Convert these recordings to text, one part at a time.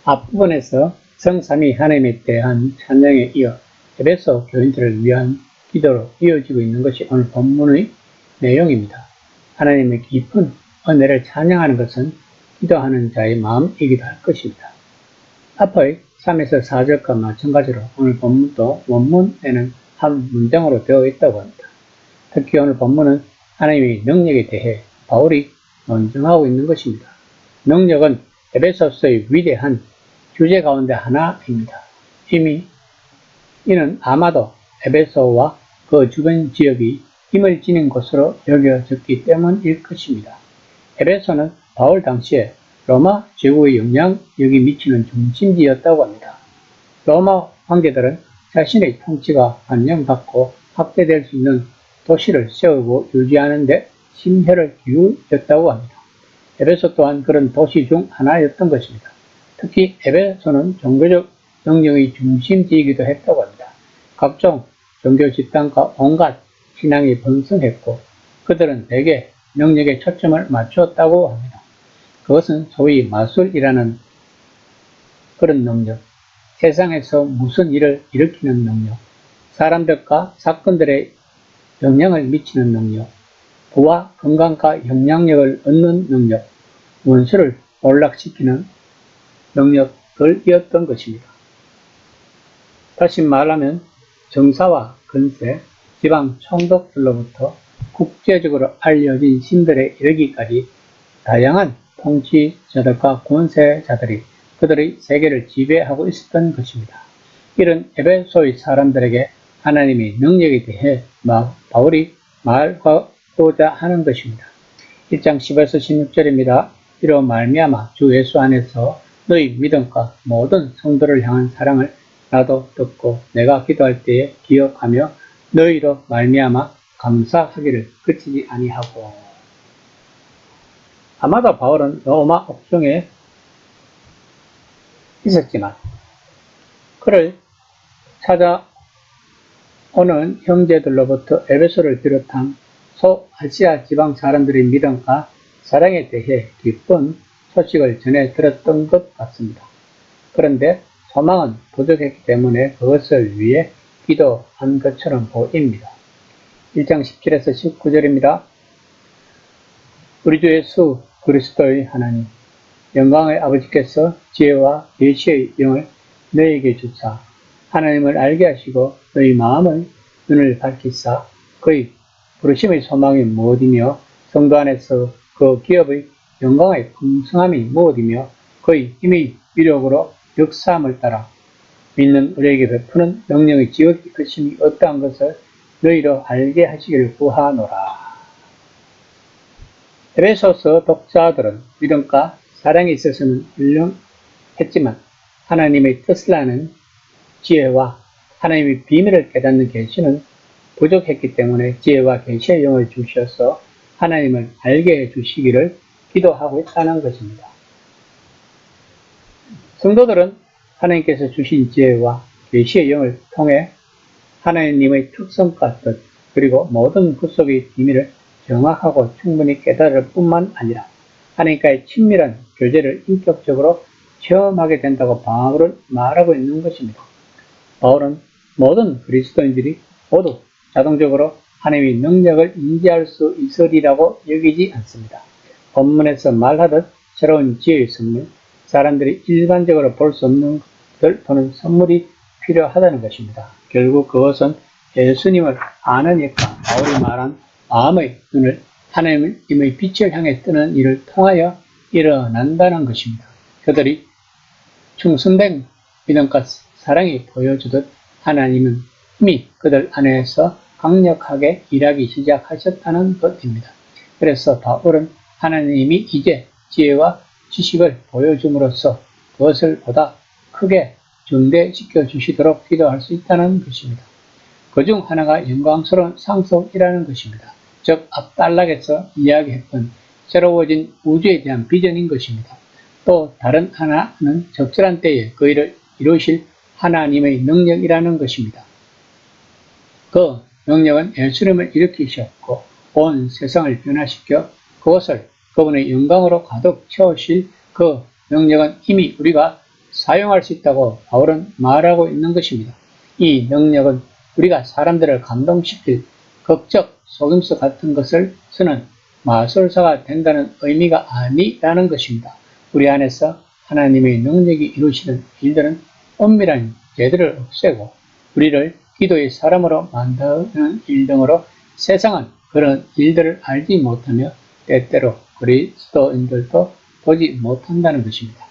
앞부분에서 성삼위 하나님에 대한 찬양에 이어 에베소 교인들을 위한 기도로 이어지고 있는 것이 오늘 본문의 내용입니다. 하나님의 깊은 은혜를 찬양하는 것은 기도하는 자의 마음이기도 할 것입니다. 앞의 3에서 4절과 마찬가지로 오늘 본문도 원문에는 한 문장으로 되어 있다고 합니다. 특히 오늘 본문은 하나님의 능력에 대해 바울이 논증하고 있는 것입니다. 능력은 에베소서의 위대한 주제 가운데 하나입니다. 이는 아마도 에베소와 그 주변 지역이 힘을 지닌 곳으로 여겨졌기 때문일 것입니다. 에베소는 바울 당시에 로마 제국의 영향력이 미치는 중심지였다고 합니다. 로마 황제들은 자신의 통치가 반영받고 확대될 수 있는 도시를 세우고 유지하는 데 심혈을 기울였다고 합니다. 에베소 또한 그런 도시 중 하나였던 것입니다. 특히 에베소는 종교적 능력의 중심지이기도 했다고 합니다. 각종 종교 집단과 온갖 신앙이 번성했고 그들은 대개 능력에 초점을 맞추었다고 합니다. 그것은 소위 마술이라는 그런 능력, 세상에서 무슨 일을 일으키는 능력, 사람들과 사건들의 영향을 미치는 능력, 부와 건강과 영향력을 얻는 능력, 원수를 몰락시키는 능력들이었던 것입니다. 다시 말하면 정사와 근세, 지방 총독들로부터 국제적으로 알려진 신들에 이르기까지 다양한 통치자들과 권세자들이 그들의 세계를 지배하고 있었던 것입니다. 이런 에베소의 사람들에게 하나님의 능력에 대해 바울이 말하고자 하는 것입니다. 1장 10에서 16절입니다. 이로 말미암아 주 예수 안에서 너희 믿음과 모든 성도를 향한 사랑을 나도 듣고 내가 기도할 때에 기억하며 너희로 말미암아 감사하기를 그치지 아니하고. 아마도 바울은 로마 옥중에 있었지만 그를 찾아오는 형제들로부터 에베소를 비롯한 소아시아 지방 사람들의 믿음과 사랑에 대해 기쁜 소식을 전해 들었던 것 같습니다. 그런데 소망은 부족했기 때문에 그것을 위해 기도한 것처럼 보입니다. 1장 17에서 19절입니다. 우리 주 예수 그리스도의 하나님, 영광의 아버지께서 지혜와 계시의 영을 너희에게 주사 하나님을 알게 하시고 너희 마음의 눈을 밝히사 그의 부르심의 소망이 무엇이며 성도 안에서 그 기업의 영광의 풍성함이 무엇이며 그의 힘의 위력으로 역사함을 따라 믿는 우리에게 베푸는 명령의 지극히 크심이 어떠한 것을 너희로 알게 하시기를 구하노라. 에베소서 독자들은 믿음과 사랑에 있어서는 훌륭했지만 하나님의 뜻을 아는 지혜와 하나님의 비밀을 깨닫는 계시는 부족했기 때문에 지혜와 계시의 영을 주셔서 하나님을 알게 해주시기를 기도하고 있다는 것입니다. 성도들은 하나님께서 주신 지혜와 계시의 영을 통해 하나님의 특성과 뜻 그리고 모든 구속의 비밀을 정확하고 충분히 깨달을 뿐만 아니라 하나님과의 친밀한 교제를 인격적으로 체험하게 된다고 바울은 말하고 있는 것입니다. 바울은 모든 그리스도인들이 모두 자동적으로 하나님의 능력을 인지할 수 있으리라고 여기지 않습니다. 본문에서 말하듯 새로운 지혜의 선물, 사람들이 일반적으로 볼 수 없는 것들 또는 선물이 필요하다는 것입니다. 결국 그것은 예수님을 아는 일과 바울이 말한 마음의 눈을 하나님의 빛을 향해 뜨는 일을 통하여 일어난다는 것입니다. 그들이 충성된 믿음과 사랑이 보여주듯 하나님은 이미 그들 안에서 강력하게 일하기 시작하셨다는 것입니다. 그래서 바울은 하나님이 이제 지혜와 지식을 보여줌으로써 그것을 보다 크게 증대시켜 주시도록 기도할 수 있다는 것입니다. 그중 하나가 영광스러운 상속이라는 것입니다. 즉 앞단락에서 이야기했던 새로워진 우주에 대한 비전인 것입니다. 또 다른 하나는 적절한 때에 그 일을 이루실 하나님의 능력이라는 것입니다. 그 능력은 예수님을 일으키셨고 온 세상을 변화시켜 그것을 그분의 영광으로 가득 채우실 그 능력은 이미 우리가 사용할 수 있다고 바울은 말하고 있는 것입니다. 이 능력은 우리가 사람들을 감동시킬 극적 속임수 같은 것을 쓰는 마술사가 된다는 의미가 아니라는 것입니다. 우리 안에서 하나님의 능력이 이루시는 일들은 엄밀한 죄들을 없애고 우리를 기도의 사람으로 만드는 일 등으로 세상은 그런 일들을 알지 못하며 때때로 그리스도인들도 보지 못한다는 것입니다.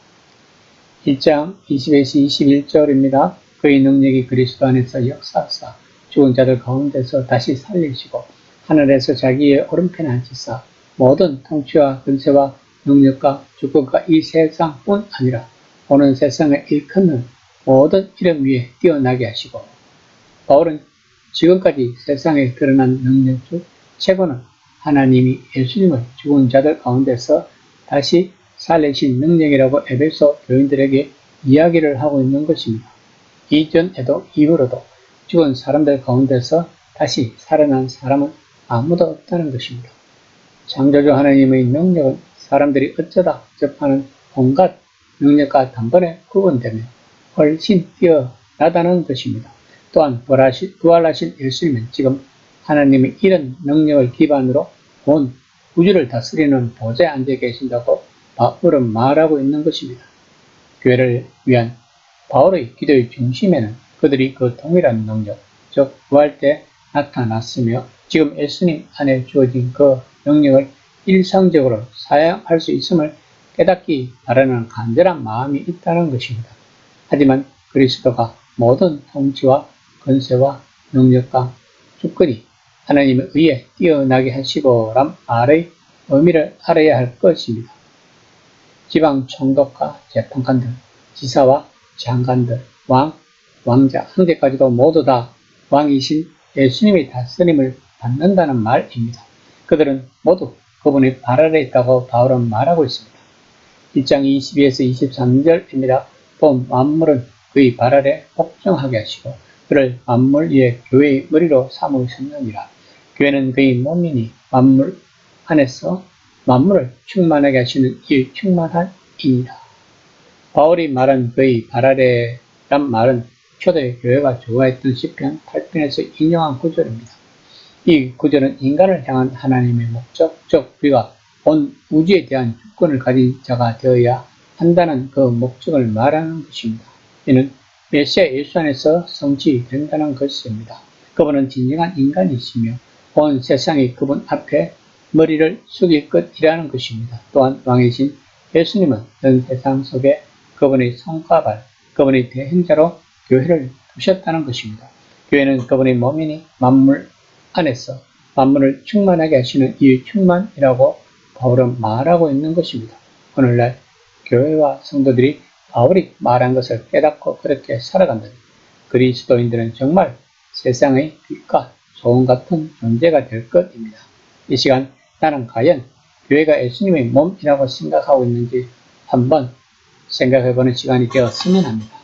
1장 20에서 21절입니다. 그의 능력이 그리스도 안에서 역사하사 죽은 자들 가운데서 다시 살리시고 하늘에서 자기의 오른편에 앉히사 모든 통치와 권세와 능력과 주권과 이 세상뿐 아니라 오는 세상에 일컫는 모든 이름 위에 뛰어나게 하시고. 바울은 지금까지 세상에 드러난 능력 중 최고는 하나님이 예수님을 죽은 자들 가운데서 다시 살리신 능력이라고 에베소 교인들에게 이야기를 하고 있는 것입니다. 이전에도 이후로도 죽은 사람들 가운데서 다시 살아난 사람은 아무도 없다는 것입니다. 창조주 하나님의 능력은 사람들이 어쩌다 접하는 온갖 능력과 단번에 구분되며 훨씬 뛰어나다는 것입니다. 또한 부활하신 예수님은 지금 하나님의 이런 능력을 기반으로 온 우주를 다스리는 보좌에 앉아 계신다고 바울은 말하고 있는 것입니다. 교회를 위한 바울의 기도의 중심에는 그들이 그 동일한 능력, 즉 부활 때 나타났으며 지금 예수님 안에 주어진 그 능력을 일상적으로 사용할 수 있음을 깨닫기 바라는 간절한 마음이 있다는 것입니다. 하지만 그리스도가 모든 통치와 권세와 능력과 주권이 하나님에 의해 뛰어나게 하시고란 말의 의미를 알아야 할 것입니다. 지방 총독과 재판관들, 지사와 장관들, 왕, 왕자, 황제까지도 모두 다 왕이신 예수님의 다스림을 받는다는 말입니다. 그들은 모두 그분의 발 아래 있다고 바울은 말하고 있습니다. 1장 22에서 23절입니다. 또 만물은 그의 발 아래 복종하게 하시고 그를 만물 위에 교회의 머리로 삼으셨느니라. 교회는 그의 몸이니 만물 안에서 만물을 충만하게 하시는 이 충만한 이니라. 바울이 말한 그의 발 아래란 말은 초대 교회가 좋아했던 시편 8편에서 인용한 구절입니다. 이 구절은 인간을 향한 하나님의 목적, 즉 우리가 온 우주에 대한 주권을 가진 자가 되어야 한다는 그 목적을 말하는 것입니다. 이는 메시아 예수 안에서 성취된다는 것입니다. 그분은 진정한 인간이시며 온 세상이 그분 앞에 머리를 숙일 것이라는 것입니다. 또한 왕이신 예수님은 전 세상 속에 그분의 손과 발, 그분의 대행자로 교회를 두셨다는 것입니다. 교회는 그분의 몸이니 만물 안에서 만물을 충만하게 하시는 이 충만이라고 바울은 말하고 있는 것입니다. 오늘날 교회와 성도들이 바울이 말한 것을 깨닫고 그렇게 살아간다면 그리스도인들은 정말 세상의 빛과 소금 같은 존재가 될 것입니다. 이 시간 나는 과연 교회가 예수님의 몸이라고 생각하고 있는지 한번 생각해보는 시간이 되었으면 합니다.